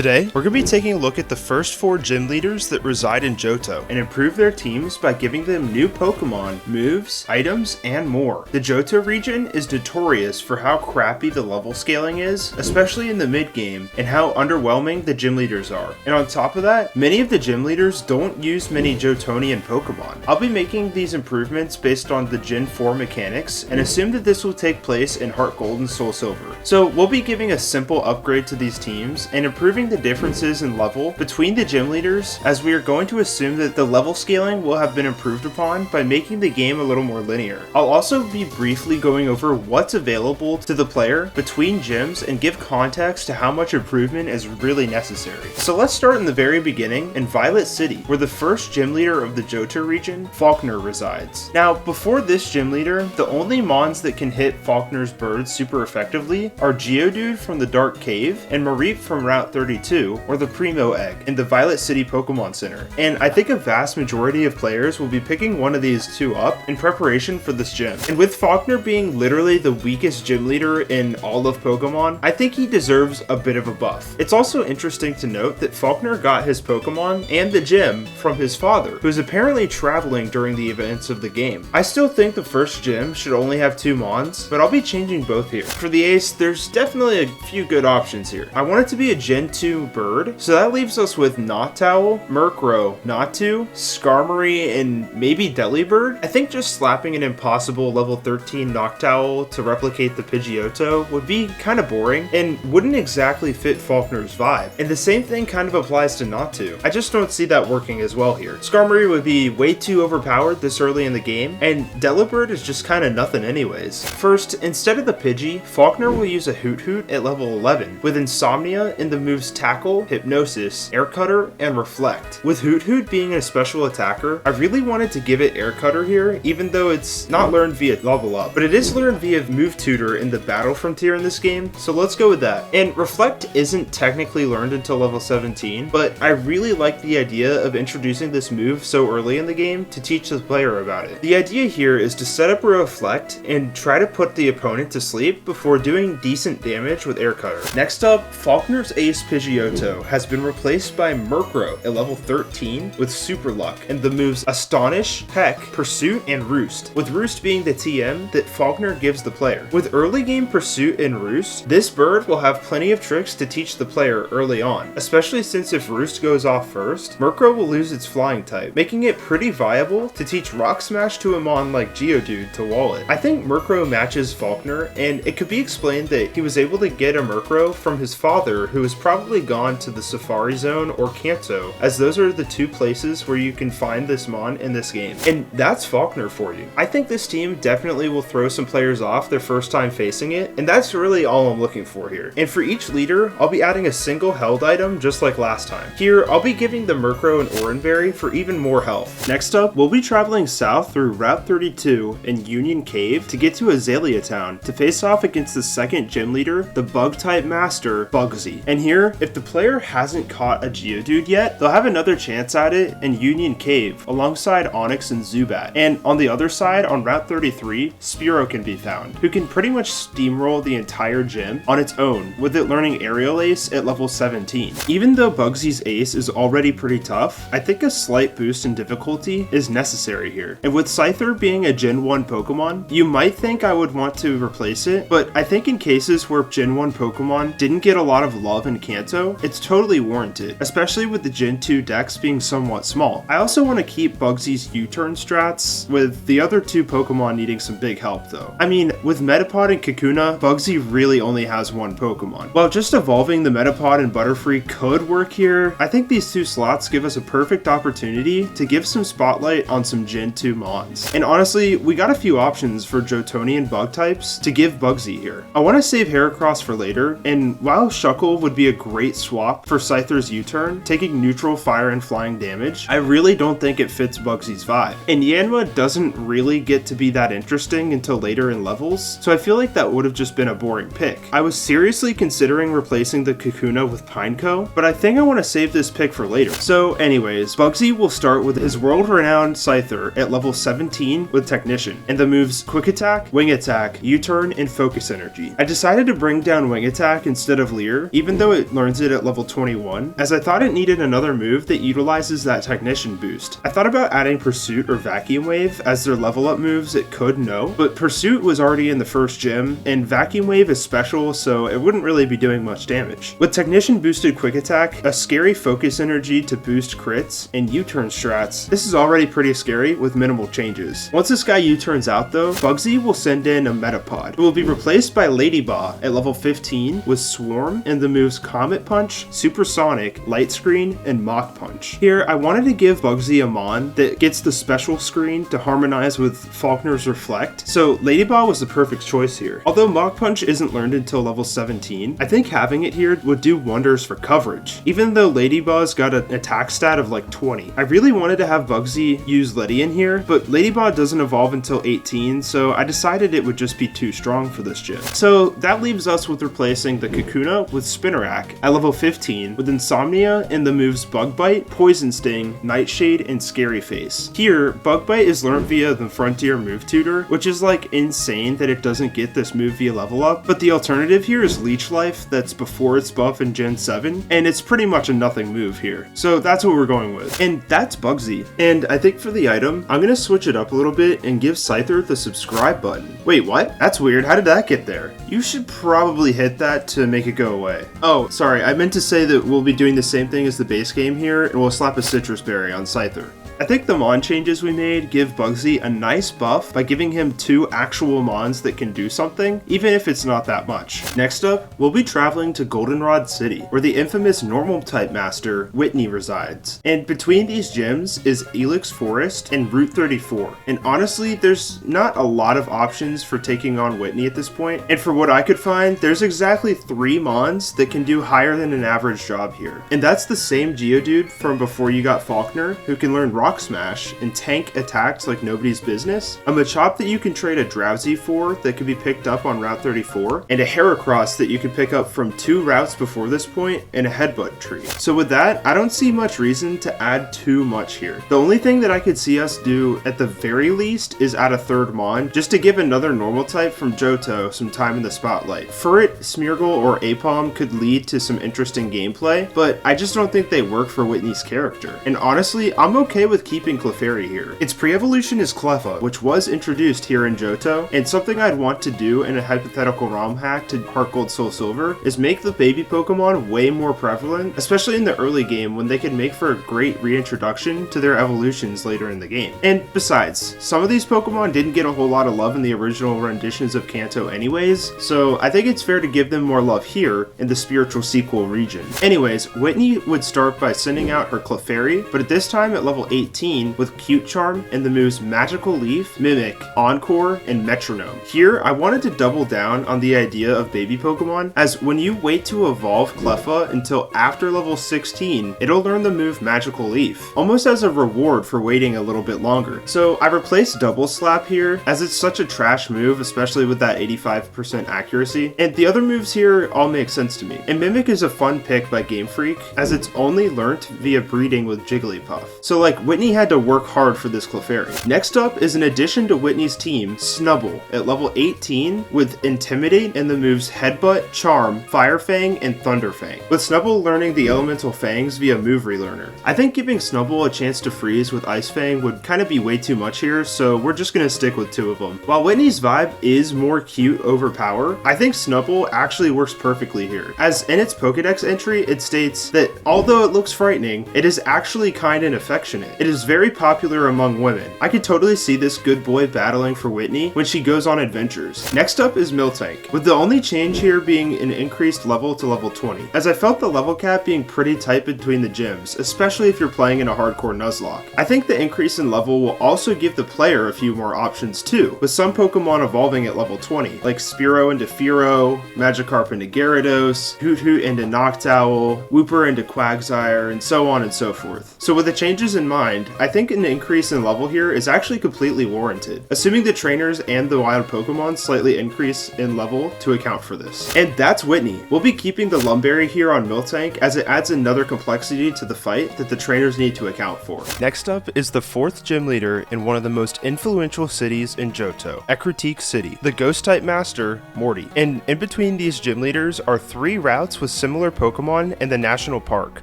Today, we're going to be taking a look at the first 4 gym leaders that reside in Johto and improve their teams by giving them new Pokemon, moves, items, and more. The Johto region is notorious for how crappy the level scaling is, especially in the mid-game, and how underwhelming the gym leaders are. And on top of that, many of the gym leaders don't use many Johtonian Pokemon. I'll be making these improvements based on the Gen 4 mechanics and assume that this will take place in Heart Gold and Soul Silver. So we'll be giving a simple upgrade to these teams and improving the differences in level between the gym leaders, as we are going to assume that the level scaling will have been improved upon by making the game a little more linear. I'll also be briefly going over what's available to the player between gyms and give context to how much improvement is really necessary. So let's start in the very beginning in Violet City, where the first gym leader of the Johto region, Falkner, resides. Now, before this gym leader, the only mons that can hit Falkner's birds super effectively are Geodude from the Dark Cave and Mareep from Route 32, or the Primo Egg, in the Violet City Pokemon Center. And I think a vast majority of players will be picking one of these two up in preparation for this gym. And with Falkner being literally the weakest gym leader in all of Pokemon, I think he deserves a bit of a buff. It's also interesting to note that Falkner got his Pokemon and the gym from his father, who's apparently traveling during the events of the game. I still think the first gym should only have 2 mons, but I'll be changing both here. For the ace, there's definitely a few good options here. I want it to be a Gen 2 bird, so that leaves us with Noctowl, Murkrow, Natu, Skarmory, and maybe Delibird. I think just slapping an impossible level 13 Noctowl to replicate the Pidgeotto would be kind of boring and wouldn't exactly fit Falkner's vibe. And the same thing kind of applies to Natu. I just don't see that working as well here. Skarmory would be way too overpowered this early in the game, and Delibird is just kind of nothing anyways. First, instead of the Pidgey, Falkner will use a Hoot Hoot at level 11, with Insomnia in the moves Tackle, Hypnosis, Air Cutter, and Reflect. With Hoot Hoot being a special attacker, I really wanted to give it Air Cutter here, even though it's not learned via level up, but it is learned via Move Tutor in the Battle Frontier in this game, so let's go with that. And Reflect isn't technically learned until level 17, but I really like the idea of introducing this move so early in the game to teach the player about it. The idea here is to set up a Reflect and try to put the opponent to sleep before doing decent damage with Air Cutter. Next up, Falkner's ace Pidgeotto has been replaced by Murkrow at level 13 with Super Luck and the moves Astonish, Peck, Pursuit, and Roost, with Roost being the TM that Falkner gives the player. With early game Pursuit and Roost, this bird will have plenty of tricks to teach the player early on, especially since if Roost goes off first, Murkrow will lose its flying type, making it pretty viable to teach Rock Smash to a mon like Geodude to wall it. I think Murkrow matches Falkner, and it could be explained that he was able to get a Murkrow from his father, who has probably gone to the Safari Zone or Kanto, as those are the 2 places where you can find this mon in this game. And that's Falkner for you. I think this team definitely will throw some players off their first time facing it, and that's really all I'm looking for here. And for each leader, I'll be adding a single held item just like last time. Here, I'll be giving the Murkrow an Oranberry for even more health. Next up, we'll be traveling south through Route 32 and Union Cave to get to Azalea Town to face off against the second gym leader, the Bug-type master, Bugsy. And here, if the player hasn't caught a Geodude yet, they'll have another chance at it in Union Cave alongside Onix and Zubat. And on the other side, on Route 33, Spearow can be found, who can pretty much steamroll the entire gym on its own, with it learning Aerial Ace at level 17. Even though Bugsy's ace is already pretty tough, I think a slight boost in difficulty is necessary here. And with Scyther being a Gen 1 Pokemon, you might think I would want to replace it, but I think in cases where Gen 1 Pokemon didn't get a lot of love in Kanto, it's totally warranted, especially with the Gen 2 decks being somewhat small. I also want to keep Bugsy's U-turn strats, with the other 2 Pokemon needing some big help though. I mean, with Metapod and Kakuna, Bugsy really only has 1 Pokemon. While just evolving the Metapod and Butterfree could work here, I think these 2 slots give us a perfect opportunity to give some spotlight on some Gen 2 mons. And honestly, we got a few options for Johtonian bug types to give Bugsy here. I want to save Heracross for later, and while Shuckle would be a great swap for Scyther's U-turn, taking neutral fire and flying damage, I really don't think it fits Bugsy's vibe. And Yanma doesn't really get to be that interesting until later in levels, so I feel like that would have just been a boring pick. I was seriously considering replacing the Kakuna with Pineco, but I think I want to save this pick for later. So anyways, Bugsy will start with his world-renowned Scyther at level 17 with Technician, and the moves Quick Attack, Wing Attack, U-turn, and Focus Energy. I decided to bring down Wing Attack instead of Leer, even though it learns learns it at level 21, as I thought it needed another move that utilizes that technician boost. I thought about adding Pursuit or Vacuum Wave as their level up moves it could know, but Pursuit was already in the first gym, and Vacuum Wave is special, so it wouldn't really be doing much damage. With Technician boosted Quick Attack, a scary Focus Energy to boost crits, and U-turn strats, this is already pretty scary with minimal changes. Once this guy U-turns out though, Bugsy will send in a Metapod. It will be replaced by Ladybah at level 15 with Swarm and the moves Comet Punch, Supersonic, Light Screen, and Mach Punch. Here, I wanted to give Bugsy a Mon that gets the special screen to harmonize with Falkner's Reflect, so Ladybah was the perfect choice here. Although Mach Punch isn't learned until level 17, I think having it here would do wonders for coverage. Even though Ladybah's got an attack stat of like 20. I really wanted to have Bugsy use Letty in here, but Ladybah doesn't evolve until 18, so I decided it would just be too strong for this gym. So that leaves us with replacing the Kakuna with Spinarak at level 15 with Insomnia and the moves Bug Bite, Poison Sting, Nightshade, and Scary Face. Here, Bug Bite is learned via the Frontier move tutor, which is like insane that it doesn't get this move via level up, but the alternative here is Leech Life that's before its buff in Gen 7, and it's pretty much a nothing move here. So that's what we're going with. And that's Bugsy. And I think for the item, I'm gonna switch it up a little bit and give Scyther the subscribe button. Wait, what? That's weird. How did that get there? You should probably hit that to make it go away. Oh, sorry. I meant to say that we'll be doing the same thing as the base game here, and we'll slap a Citrus Berry on Scyther. I think the Mon changes we made give Bugsy a nice buff by giving him 2 actual Mons that can do something, even if it's not that much. Next up, we'll be traveling to Goldenrod City, where the infamous normal type master, Whitney, resides. And between these gyms is Elix Forest and Route 34. And honestly, there's not a lot of options for taking on Whitney at this point. And for what I could find, there's exactly 3 Mons that can do higher than an average job here. And that's the same Geodude from before you got Falkner, who can learn Rock Smash and tank attacks like nobody's business, a Machop that you can trade a Drowsy for that can be picked up on Route 34, and a Heracross that you can pick up from 2 routes before this point, and a Headbutt tree. So with that, I don't see much reason to add too much here. The only thing that I could see us do at the very least is add a 3rd Mon, just to give another normal type from Johto some time in the spotlight. Furret, Smeargle, or Apom could lead to some interesting gameplay, but I just don't think they work for Whitney's character. And honestly, I'm okay with keeping Clefairy here. Its pre-evolution is Cleffa, which was introduced here in Johto, and something I'd want to do in a hypothetical ROM hack to Heart Gold Soul Silver is make the baby Pokemon way more prevalent, especially in the early game when they could make for a great reintroduction to their evolutions later in the game. And besides, some of these Pokemon didn't get a whole lot of love in the original renditions of Kanto anyways, so I think it's fair to give them more love here in the spiritual sequel region. Anyways, Whitney would start by sending out her Clefairy, but at this time at level 18 with Cute Charm and the moves Magical Leaf, Mimic, Encore, and Metronome. Here, I wanted to double down on the idea of baby Pokemon, as when you wait to evolve Cleffa until after level 16, it'll learn the move Magical Leaf, almost as a reward for waiting a little bit longer. So I replaced Double Slap here, as it's such a trash move, especially with that 85% accuracy, and the other moves here all make sense to me. And Mimic is a fun pick by Game Freak, as it's only learnt via breeding with Jigglypuff. So like, Whitney had to work hard for this Clefairy. Next up is an addition to Whitney's team, Snubbull, at level 18 with Intimidate and the moves Headbutt, Charm, Fire Fang, and Thunder Fang, with Snubbull learning the Elemental Fangs via Move Relearner. I think giving Snubbull a chance to freeze with Ice Fang would kind of be way too much here, so we're just gonna stick with 2 of them. While Whitney's vibe is more cute over power, I think Snubbull actually works perfectly here, as in its Pokedex entry it states that although it looks frightening, it is actually kind and affectionate. It is very popular among women. I could totally see this good boy battling for Whitney when she goes on adventures. Next up is Miltank, with the only change here being an increased level to level 20, as I felt the level cap being pretty tight between the gyms, especially if you're playing in a hardcore Nuzlocke. I think the increase in level will also give the player a few more options too, with some Pokemon evolving at level 20, like Spearow into Fearow, Magikarp into Gyarados, Hoot into Noctowl, Wooper into Quagsire, and so on and so forth. So with the changes in mind, mind, I think an increase in level here is actually completely warranted, assuming the trainers and the wild Pokemon slightly increase in level to account for this. And that's Whitney. We'll be keeping the Lumberry here on Miltank as it adds another complexity to the fight that the trainers need to account for. Next up is the 4th gym leader in one of the most influential cities in Johto, Ekritique City, the Ghost-type master, Morty. And in between these gym leaders are 3 routes with similar Pokemon in the national park.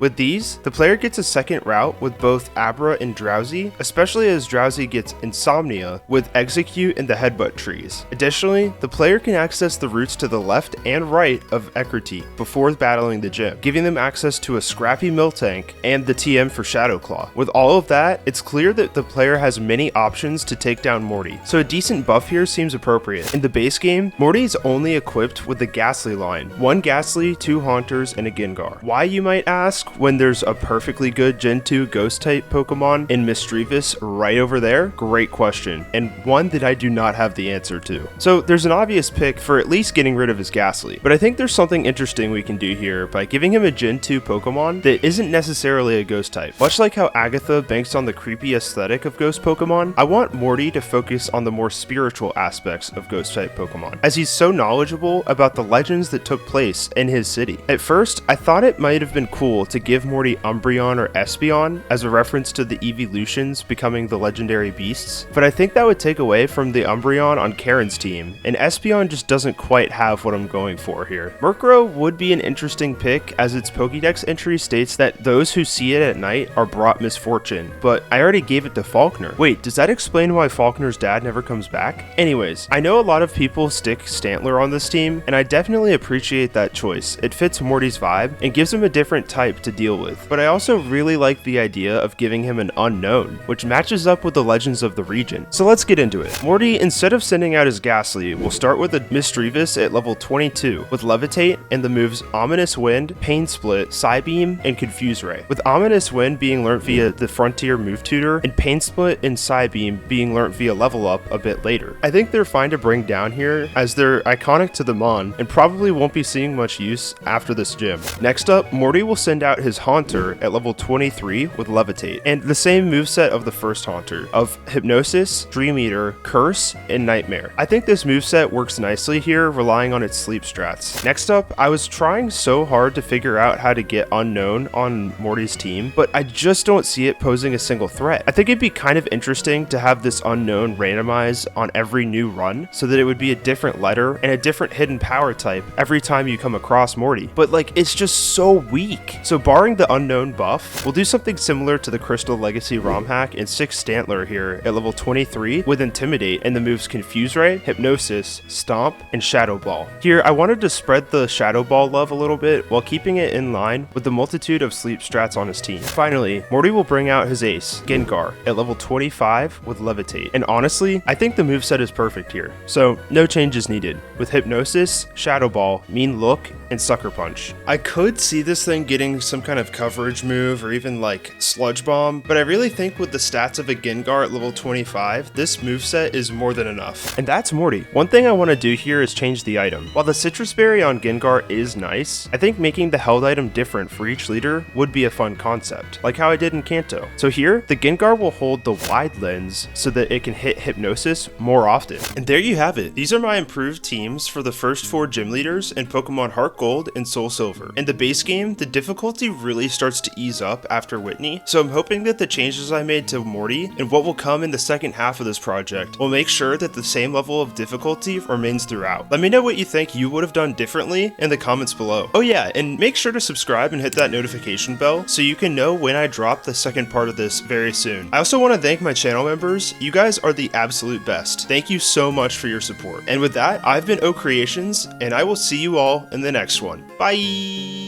With these, the player gets a second route with both Abra and Drowsy, especially as Drowsy gets Insomnia with Execute and the Headbutt trees. Additionally, the player can access the routes to the left and right of Ekritique before battling the gym, giving them access to a scrappy Miltank and the TM for Shadow Claw. With all of that, it's clear that the player has many options to take down Morty, so a decent buff here seems appropriate. In the base game, Morty is only equipped with the Ghastly line, 1 Ghastly, 2 Haunters, and a Gengar. Why, you might ask, when there's a perfectly good Gen 2 Ghost-type Pokemon in Misdreavus right over there? Great question, and one that I do not have the answer to. So there's an obvious pick for at least getting rid of his Ghastly, but I think there's something interesting we can do here by giving him a Gen 2 Pokemon that isn't necessarily a Ghost type. Much like how Agatha banks on the creepy aesthetic of Ghost Pokemon, I want Morty to focus on the more spiritual aspects of Ghost type Pokemon, as he's so knowledgeable about the legends that took place in his city. At first, I thought it might have been cool to give Morty Umbreon or Espeon as a reference to the evolutions becoming the legendary beasts, but I think that would take away from the Umbreon on Karen's team, and Espeon just doesn't quite have what I'm going for here. Murkrow would be an interesting pick, as its Pokédex entry states that those who see it at night are brought misfortune, but I already gave it to Falkner. Wait, does that explain why Falkner's dad never comes back? Anyways, I know a lot of people stick Stantler on this team, and I definitely appreciate that choice. It fits Morty's vibe and gives him a different type to deal with, but I also really like the idea of giving him an unknown, which matches up with the legends of the region. So let's get into it. Morty, instead of sending out his Ghastly, will start with a Misdreavus at level 22 with Levitate and the moves Ominous Wind, Pain Split, Psybeam, and Confuse Ray, with Ominous Wind being learnt via the Frontier move tutor and Pain Split and Psybeam being learnt via level up a bit later. I think they're fine to bring down here as they're iconic to the Mon and probably won't be seeing much use after this gym. Next up, Morty will send out his Haunter at level 23 with Levitate and the same moveset of the first Haunter of Hypnosis, Dream Eater, Curse, and Nightmare. I think this moveset works nicely here, relying on its sleep strats. Next up, I was trying so hard to figure out how to get Unknown on Morty's team, but I just don't see it posing a single threat. I think it'd be kind of interesting to have this Unknown randomize on every new run so that it would be a different letter and a different hidden power type every time you come across Morty, but like it's just so weak. So barring the Unknown buff, we'll do something similar to the Crystal Legacy ROM hack and 6 Stantler here at level 23 with Intimidate and the moves Confuse Ray, Hypnosis, Stomp, and Shadow Ball. Here, I wanted to spread the Shadow Ball love a little bit while keeping it in line with the multitude of sleep strats on his team. Finally, Morty will bring out his ace, Gengar, at level 25 with Levitate. And honestly, I think the moveset is perfect here, so no changes needed, with Hypnosis, Shadow Ball, Mean Look, and Sucker Punch. I could see this thing getting some kind of coverage move or even like Sludge Bomb, but I really think with the stats of a Gengar at level 25, this moveset is more than enough. And that's Morty. One thing I want to do here is change the item. While the Citrus Berry on Gengar is nice, I think making the held item different for each leader would be a fun concept, like how I did in Kanto. So here, the Gengar will hold the wide lens so that it can hit Hypnosis more often. And there you have it. These are my improved teams for the first 4 gym leaders in Pokemon Heart Gold and Soul Silver. In the base game, the difficulty really starts to ease up after Whitney, so I'm hoping that the changes I made to Morty and what will come in the second half of this project will make sure that the same level of difficulty remains throughout. Let me know what you think you would have done differently in the comments below. Oh yeah, and make sure to subscribe and hit that notification bell so you can know when I drop the second part of this very soon. I also want to thank my channel members. You guys are the absolute best. Thank you so much for your support. And with that, I've been O Creations, and I will see you all in the next one. Bye!